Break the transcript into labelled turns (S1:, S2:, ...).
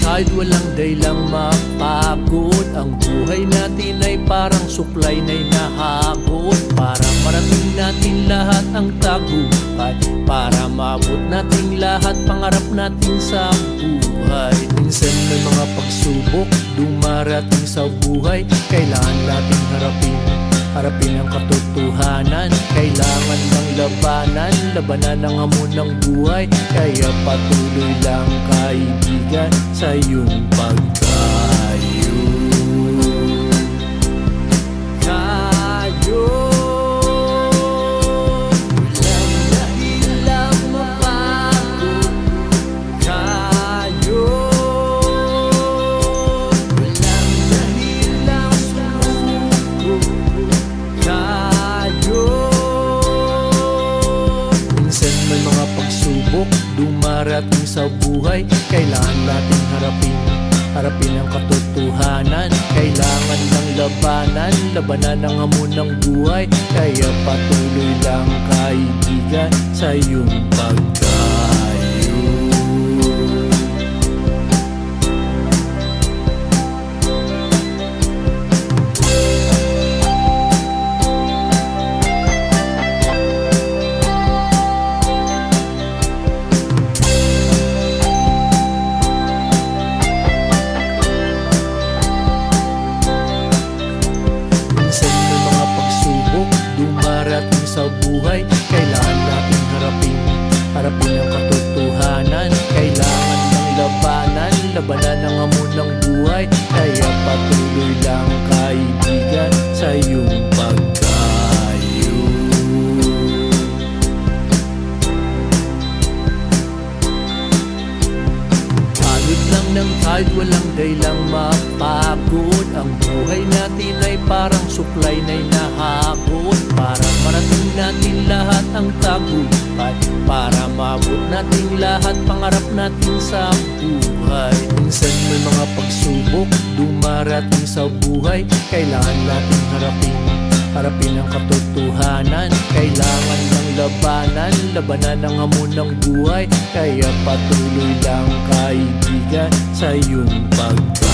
S1: kahit walang daylang mapagod. Ang buhay natin ay parang suklay na'y nahagot, para marating natin lahat ang tagumpay, para maabot natin lahat pangarap natin sa buhay. Minsan may mga pagsubok dumarating sa buhay, kailangan natin harapin ang katotohanan. Kailangan ng labanan ang hamon ng buhay. Kaya patuloy lang kaibigan sa iyong pagkayo. Dumarating sa buhay, kailangan natin harapin ang katotohanan. Kailangan ng labanan ang hamon ng buhay. Kaya patuloy lang kaibigan sa iyong pagkayo. Sa buhay, kailangan natin harapin ang katotohanan. Kailangan ng labanan ang hamon ng buhay. Kaya patuloy lang kaibigan sa iyong pagkayo. Pagod lang ng kahit walang daylang mapagod. Ang buhay natin ay parang suklay na'y nahagot, para marating natin lahat ang tagumpay, para maabot natin lahat pangarap natin sa buhay. Minsan may mga pagsubok dumarating sa buhay, kailangan natin harapin ang katotohanan. Kailangan ng labanan ang hamon ng buhay. Kaya patuloy lang kaibigan sa iyong pagkayo.